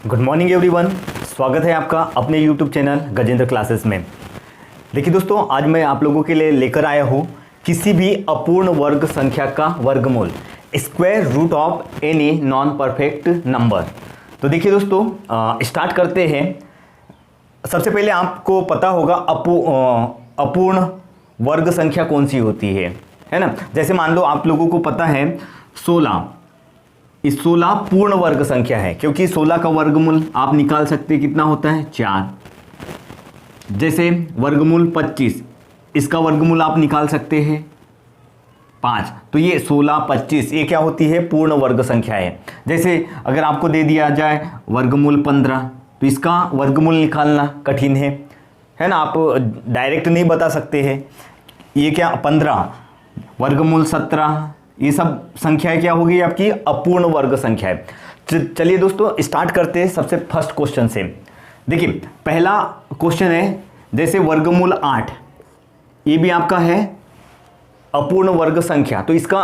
Good morning everyone, स्वागत है आपका अपने यूट्यूब चैनल गजेंद्र क्लासेस में। देखिए दोस्तों, आज मैं आप लोगों के लिए लेकर आया हूँ किसी भी अपूर्ण वर्ग संख्या का वर्गमूल, square root of any non perfect number. तो देखिए दोस्तों, स्टार्ट करते हैं। सबसे पहले आपको पता होगा अपूर्ण वर्ग संख्या कौन सी होती है ना। जैसे मान लो आप लोगों को पता है 16, इस 16 पूर्ण वर्ग संख्या है, क्योंकि 16 का वर्गमूल आप निकाल सकते हैं, कितना होता है 4। जैसे वर्गमूल 25, इसका वर्गमूल आप निकाल सकते हैं 5। तो ये 16, 25 ये क्या होती है, पूर्ण वर्ग संख्या है। जैसे अगर आपको दे दिया जाए वर्गमूल 15, तो इसका वर्गमूल निकालना कठिन है ना, आप डायरेक्ट नहीं बता सकते हैं। ये क्या 15 वर्गमूल 17, ये सब संख्याएं क्या होगी आपकी, अपूर्ण वर्ग संख्या है। चलिए दोस्तों, स्टार्ट करते हैं सबसे फर्स्ट क्वेश्चन से। देखिए पहला क्वेश्चन है, जैसे वर्गमूल 8, ये भी आपका है अपूर्ण वर्ग संख्या। तो इसका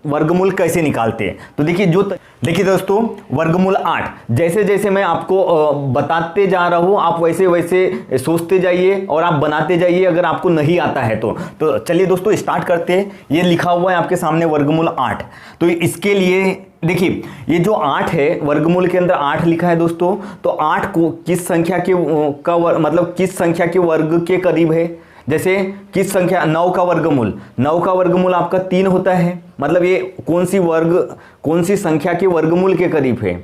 वर्गमूल कैसे निकालते हैं, तो देखिए दोस्तों, वर्गमूल 8 जैसे जैसे मैं आपको बताते जा रहा हूँ, आप वैसे वैसे सोचते जाइए और आप बनाते जाइए, अगर आपको नहीं आता है तो चलिए दोस्तों स्टार्ट करते हैं। ये लिखा हुआ है आपके सामने वर्गमूल 8। तो इसके लिए देखिए, ये जो 8 है, वर्गमूल के अंदर 8 लिखा है दोस्तों, तो 8 को किस संख्या के मतलब किस संख्या के वर्ग के करीब है। जैसे किस संख्या, 9 का वर्गमूल आपका 3 होता है, मतलब ये कौन सी संख्या के वर्गमूल के करीब है।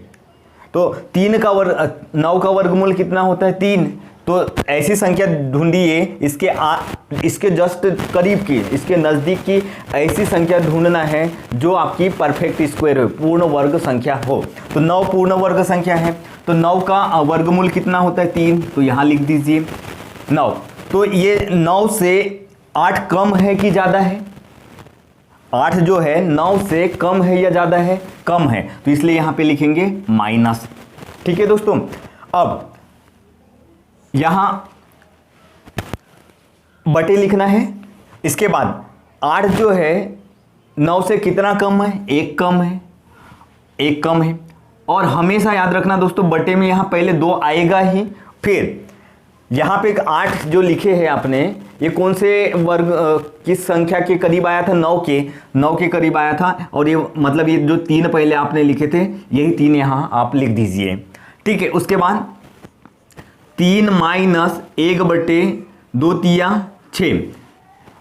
तो 9 का वर्गमूल कितना होता है, 3। तो ऐसी संख्या ढूंढिए इसके जस्ट करीब की, इसके नज़दीक की ऐसी संख्या ढूंढना है जो आपकी परफेक्ट स्क्वायर हो, पूर्ण वर्ग संख्या हो। तो 9 पूर्ण वर्ग संख्या है, तो 9 का वर्गमूल कितना होता है, 3। तो यहाँ लिख दीजिए 9। तो ये 9 से 8 कम है कि ज़्यादा है, 8 जो है 9 से कम है या ज़्यादा है, कम है, तो इसलिए यहाँ पे लिखेंगे माइनस। ठीक है दोस्तों, अब यहाँ बटे लिखना है। इसके बाद 8 जो है 9 से कितना कम है, 1 कम है। और हमेशा याद रखना दोस्तों, बटे में यहाँ पहले 2 आएगा ही। फिर यहाँ पे 8 जो लिखे हैं आपने, ये कौन से वर्ग किस संख्या के करीब आया था, 9 के करीब आया था। और ये मतलब ये जो 3 पहले आपने लिखे थे, यही 3 यहाँ आप लिख दीजिए। ठीक है, उसके बाद 3 माइनस 1/2 तिया 6।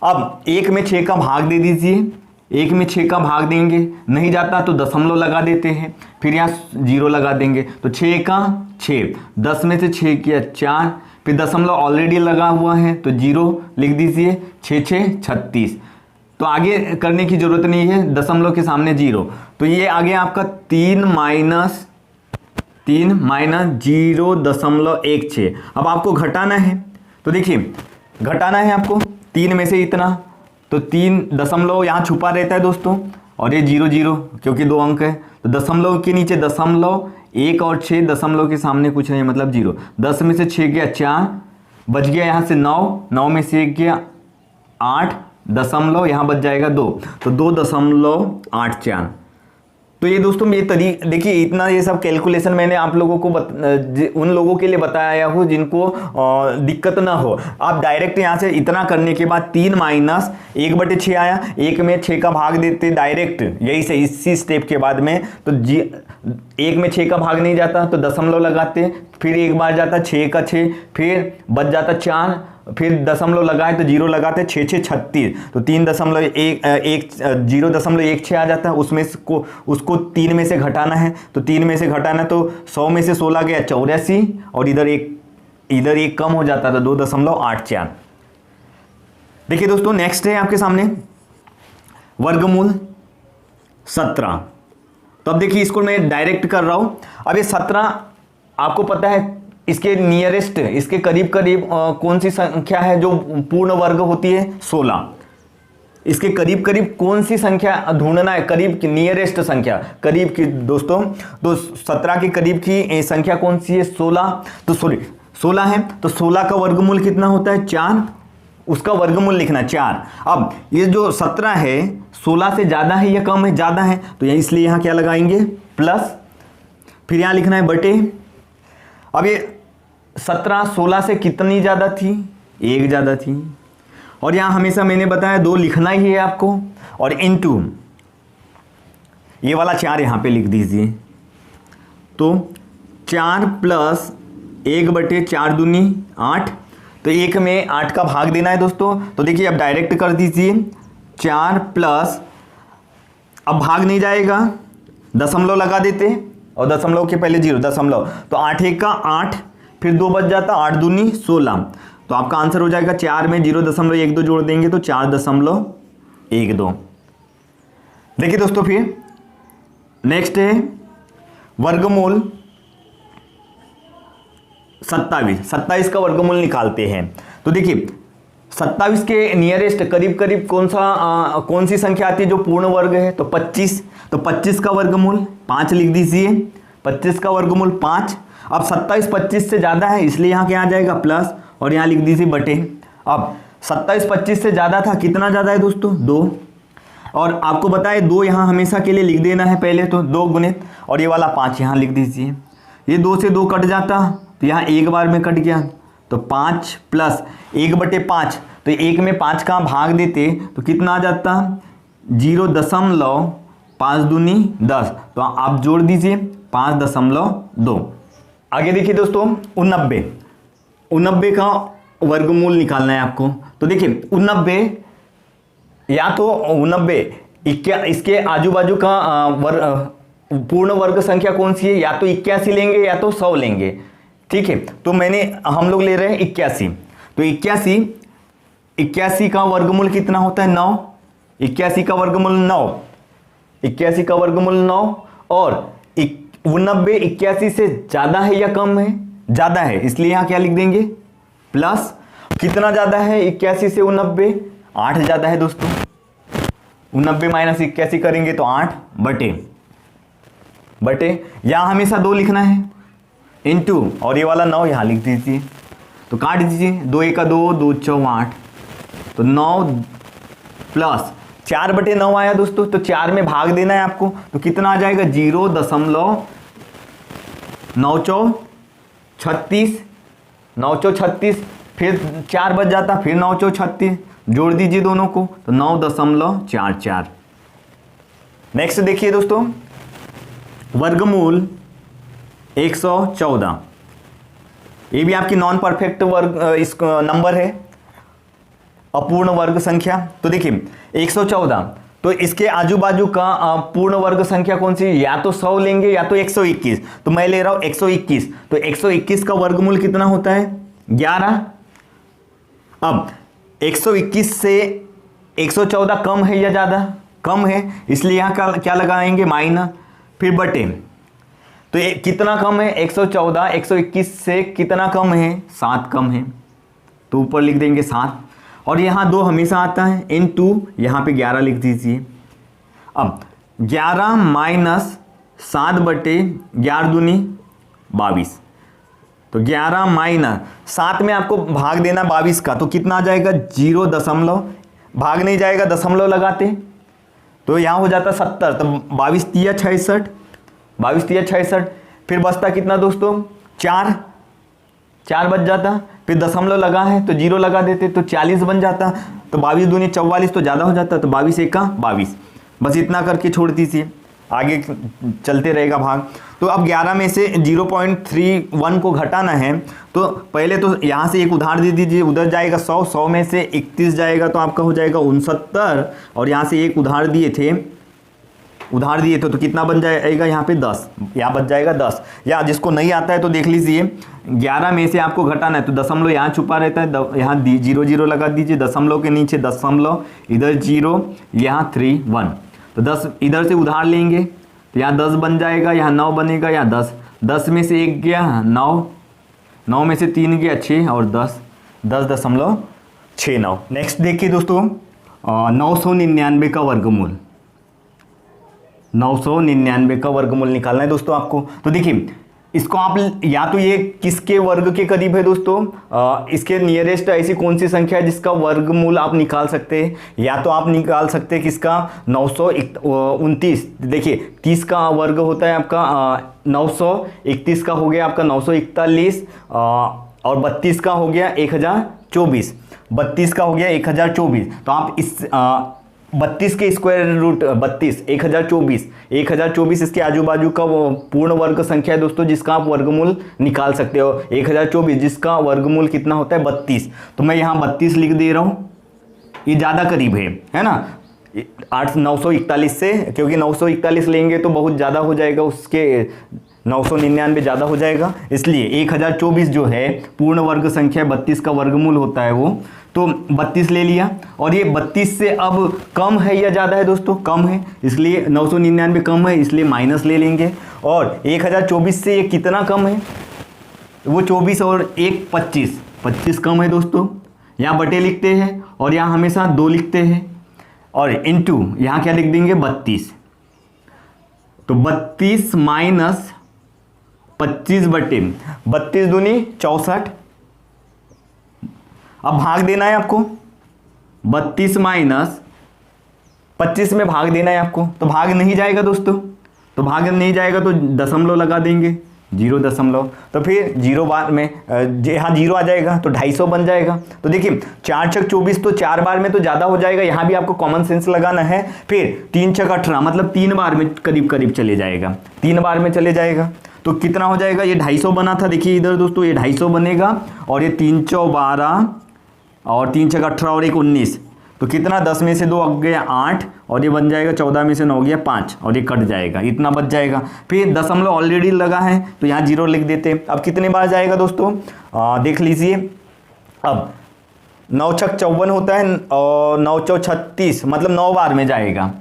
अब 1 में 6 का भाग दे दीजिए, 1 में 6 का भाग देंगे, नहीं जाता तो दशमलव लगा देते हैं, फिर यहाँ 0 लगा देंगे। तो 6 का 6, 10 में से 6 किया 4, फिर दशमलव ऑलरेडी लगा हुआ है तो 0 लिख दीजिए, 6 6 36। तो आगे करने की जरूरत नहीं है, दशमलव के सामने 0। तो ये आगे आपका 3 माइनस 0.16। अब आपको घटाना है, तो देखिए घटाना है आपको 3 में से इतना, तो 3 दशमलव यहाँ छुपा रहता है दोस्तों, और ये 0 0 क्योंकि 2 अंक है, तो दशमलव के नीचे दशमलव, 1 और 6 दशमलव के सामने कुछ नहीं, मतलब 0। 10 में से 6 गया 4, बच गया यहाँ से 9 में से 1 गया 8 दशमलव, यहाँ बच जाएगा 2, तो 2.84। तो ये दोस्तों ये देखिए, इतना ये सब कैलकुलेशन मैंने आप लोगों को उन लोगों के लिए बताया हो जिनको दिक्कत ना हो। आप डायरेक्ट यहाँ से इतना करने के बाद 3 माइनस 1/6 आया, 1 में 6 का भाग देते डायरेक्ट, यही से इसी स्टेप के बाद में। तो 1 में 6 का भाग नहीं जाता तो दशमलव लगाते, फिर एक बार जाता 6 का 6, फिर बच जाता 4, फिर दशमलव लगाए तो 0 लगाते, 6 6 36। तो 0.16 आ जाता है, उसको 3 में से घटाना है, तो 3 में से घटाना तो 100 में से 16 गया 84, और इधर एक कम हो जाता था 2.84। देखिए दोस्तों, नेक्स्ट है आपके सामने वर्गमूल 17। तो अब देखिए, इसको मैं डायरेक्ट कर रहा हूं। अब ये 17 आपको पता है, इसके नियरेस्ट, इसके करीब कौन सी संख्या है जो पूर्ण वर्ग होती है, 16। इसके करीब कौन सी संख्या ढूंढना है, करीब की नियरेस्ट संख्या, करीब की दोस्तों। तो 17 के करीब की संख्या कौन सी है, 16। तो 16 है, तो 16 का वर्गमूल कितना होता है, 4। उसका वर्गमूल लिखना 4। अब ये जो 17 है 16 से ज़्यादा है या कम है, ज़्यादा है, तो इसलिए यहाँ क्या लगाएंगे, प्लस, फिर यहाँ लिखना है बटे, अब ये 17 16 से कितनी ज़्यादा थी, 1 ज़्यादा थी। और यहाँ हमेशा मैंने बताया 2 लिखना ही है आपको, और इनटू ये वाला 4 यहाँ पे लिख दीजिए। तो 4 प्लस 1/4 दूनी 8, तो 1 में 8 का भाग देना है दोस्तों। तो देखिए अब डायरेक्ट कर दीजिए, 4 प्लस, अब भाग नहीं जाएगा, दशमलव लगा देते, और दशमलव के पहले 0 दशमलव, तो 8 1 का 8, फिर 2 बच जाता, 8 दूनी 16। तो आपका आंसर हो जाएगा 4 में 0.12 जोड़ देंगे तो 4.12। देखिए दोस्तों फिर नेक्स्ट है वर्गमूल 27 का वर्गमूल निकालते हैं। तो देखिए 27 के नियरेस्ट करीब करीब कौन सी संख्या आती है जो पूर्ण वर्ग है, तो 25। तो 25 का वर्गमूल 5 लिख दीजिए, 25 का वर्गमूल 5। अब 27 25 से ज़्यादा है इसलिए यहाँ क्या आ जाएगा प्लस, और यहाँ लिख दीजिए बटे। अब 27 25 से ज़्यादा था, कितना ज़्यादा है दोस्तों 2, और आपको बताए 2 यहाँ हमेशा के लिए लिख देना है पहले, तो 2 गुणित, और ये वाला 5 यहाँ लिख दीजिए। ये 2 से 2 कट जाता तो यहाँ एक बार में कट गया, तो 5 प्लस 1/5, तो 1 में 5 का भाग देते तो कितना आ जाता 0.5 दूनी 10, तो आप जोड़ दीजिए 5.2। आगे देखिए दोस्तों 89 का वर्गमूल निकालना है आपको। तो देखिए 89 या तो 89 इसके आजू बाजू का पूर्ण वर्ग संख्या कौन सी है, या तो 81 लेंगे या तो 100 लेंगे, ठीक है। तो हम लोग ले रहे हैं 81। तो 81 का वर्गमूल कितना होता है 9, 81 का वर्गमूल 9, 81 का वर्गमूल 9, और 89 81 से ज़्यादा है या कम है, ज़्यादा है, इसलिए यहाँ क्या लिख देंगे प्लस। कितना ज़्यादा है 81 से 89, 8 ज़्यादा है दोस्तों। 89 माइनस 81 करेंगे तो 8 बटे यहाँ हमेशा 2 लिखना है इनटू, और ये वाला 9 यहाँ लिख दीजिए। तो काट दीजिए, 2 1 का 2, 2 4 8, तो 9 प्लस 4/9 आया दोस्तों। तो 4 में भाग देना है आपको, तो कितना आ जाएगा 0.9436, 936, फिर 4 बच जाता, फिर 936, जोड़ दीजिए दोनों को तो 9.44। नेक्स्ट देखिए दोस्तों वर्गमूल 114, ये भी आपकी नॉन परफेक्ट वर्ग इस नंबर है, अपूर्ण वर्ग संख्या। तो देखिए 114, तो इसके आजू बाजू का पूर्ण वर्ग संख्या कौन सी, या तो 100 लेंगे या तो 121। तो मैं ले रहा हूं 121। तो 121 का वर्गमूल कितना होता है 11। अब 121 से 114 कम है या ज़्यादा, कम है, इसलिए यहाँ क्या लगाएंगे माइनस, फिर बटे। तो ये कितना कम है 114 121 से कितना कम है 7 कम है, तो ऊपर लिख देंगे 7, और यहाँ 2 हमेशा आता है इनटू, यहाँ पे 11 लिख दीजिए। अब 11 माइनस 7/11 दूनी 22, तो 11 माइनस 7 में आपको भाग देना 22 का, तो कितना आ जाएगा 0. भाग नहीं जाएगा, दशमलव लगाते तो यहाँ हो जाता 70, तो 22 तिया 66, 22 तिया 66, फिर बचता कितना दोस्तों 4 बच जाता, फिर दशमलव लगा है तो 0 लगा देते तो 40 बन जाता, तो 22 दूनी 44, तो ज़्यादा हो जाता, तो 22 1 का 22। बस इतना करके छोड़ दीजिए, आगे चलते रहेगा भाग। तो अब 11 में से 0.31 को घटाना है, तो पहले तो यहाँ से एक उधार दे दीजिए, उधर जाएगा 100 में से 31 जाएगा तो आपका हो जाएगा 69, और यहाँ से एक उधार दिए थे तो कितना बन जाएगा यहाँ पे 10, यहाँ बच जाएगा 10। या जिसको नहीं आता है तो देख लीजिए 11 में से आपको घटाना है, तो दशमलव यहाँ छुपा रहता है, यहाँ 0 लगा दीजिए, दशमलव के नीचे दशमलव, इधर 0, यहाँ 3 1, तो 10 इधर से उधार लेंगे तो यहाँ 10 बन जाएगा, यहाँ 9 बनेगा, यहाँ 10 में से 1 गया 9 में से 3 गया 6, और 10.69। नेक्स्ट देखिए दोस्तों 999 का वर्गमूल, 999 का वर्गमूल निकालना है दोस्तों आपको। तो देखिए इसको आप या तो ये किसके वर्ग के करीब है दोस्तों, इसके नियरेस्ट ऐसी कौन सी संख्या है जिसका वर्गमूल आप निकाल सकते हैं, या तो आप निकाल सकते हैं किसका 929। देखिए 30 का वर्ग होता है आपका 931 का हो गया आपका 941, और 32 का हो गया 1024, 32 का हो गया 1024। तो आप इस 32 के स्क्वायर रूट 32 1024 इसके आजू बाजू का वो पूर्ण वर्ग संख्या है दोस्तों, जिसका आप वर्गमूल निकाल सकते हो। 1024 जिसका वर्गमूल कितना होता है 32, तो मैं यहाँ 32 लिख दे रहा हूँ, ये ज़्यादा करीब है ना 941 से, क्योंकि 941 लेंगे तो बहुत ज़्यादा हो जाएगा, उसके 999 ज़्यादा हो जाएगा, इसलिए 1024 जो है पूर्ण वर्ग संख्या 32 का वर्गमूल होता है वो, तो 32 ले लिया। और ये 32 से अब कम है या ज़्यादा है दोस्तों, कम है, इसलिए 999 कम है, इसलिए माइनस ले लेंगे। और 1024 से ये कितना कम है, वो 24 और 1 25, 25 कम है दोस्तों, यहाँ बटे लिखते हैं और यहाँ हमेशा 2 लिखते हैं, और इनटू यहाँ क्या लिख देंगे 32, तो 32 माइनस 25 बटे 32 दूनी 64। अब भाग देना है आपको, 32 माइनस 25 में भाग देना है आपको, तो भाग नहीं जाएगा दोस्तों, तो भाग नहीं जाएगा तो दशमलव लगा देंगे 0 तो फिर 0 बार में यहाँ 0 आ जाएगा तो 250 बन जाएगा। तो देखिए 4 छक 24, तो 4 बार में तो ज़्यादा हो जाएगा, यहाँ भी आपको कॉमन सेंस लगाना है। फिर 3 छक 18 मतलब 3 बार में करीब करीब चले जाएगा, 3 बार में चले जाएगा, तो कितना हो जाएगा, ये 250 बना था, देखिए इधर दोस्तों ये 250 बनेगा, और ये 3 चौ 12 और 3 छक 18 और 1 19, तो कितना 10 में से 2 आ गया 8, और ये बन जाएगा 14 में से 9 हो गया 5, और ये कट जाएगा, इतना बच जाएगा। फिर दशमलव ऑलरेडी लगा है तो यहाँ 0 लिख देते हैं। अब कितने बार जाएगा दोस्तों, देख लीजिए, अब 9 छक 54 होता है और 9 चौ 36 मतलब 9 बार में जाएगा।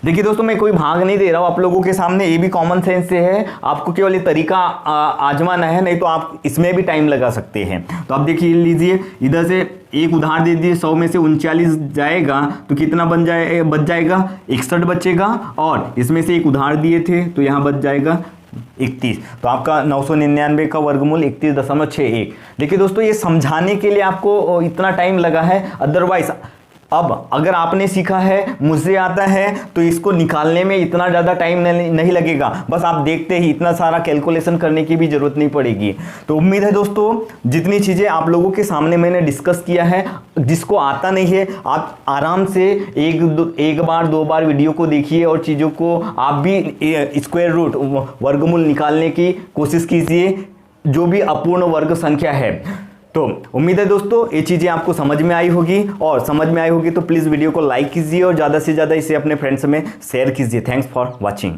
देखिए दोस्तों मैं कोई भाग नहीं दे रहा हूँ आप लोगों के सामने, ये भी कॉमन सेंस से है, आपको केवल ये तरीका आजमाना है, नहीं तो आप इसमें भी टाइम लगा सकते हैं। तो आप देखिए लीजिए, इधर से एक उदाहरण दे दीजिए, 100 में से 39 जाएगा तो कितना बच जाएगा 61 बचेगा, और इसमें से एक उदाहरण दिए थे तो यहाँ बच जाएगा 31, तो आपका 999 का वर्गमूल 31.61। देखिए दोस्तों ये समझाने के लिए आपको इतना टाइम लगा है, अदरवाइज अब अगर आपने सीखा है, मुझे आता है, तो इसको निकालने में इतना ज़्यादा टाइम नहीं लगेगा, बस आप देखते ही इतना सारा कैलकुलेशन करने की भी ज़रूरत नहीं पड़ेगी। तो उम्मीद है दोस्तों जितनी चीज़ें आप लोगों के सामने मैंने डिस्कस किया है, जिसको आता नहीं है आप आराम से एक बार 2 बार वीडियो को देखिए और चीज़ों को आप भी स्क्वायर रूट वर्गमूल निकालने की कोशिश कीजिए, जो भी अपूर्ण वर्ग संख्या है। तो उम्मीद है दोस्तों ये चीज़ें आपको समझ में आई होगी, और समझ में आई होगी तो प्लीज़ वीडियो को लाइक कीजिए और ज़्यादा से ज़्यादा इसे अपने फ्रेंड्स में शेयर कीजिए। Thanks for watching.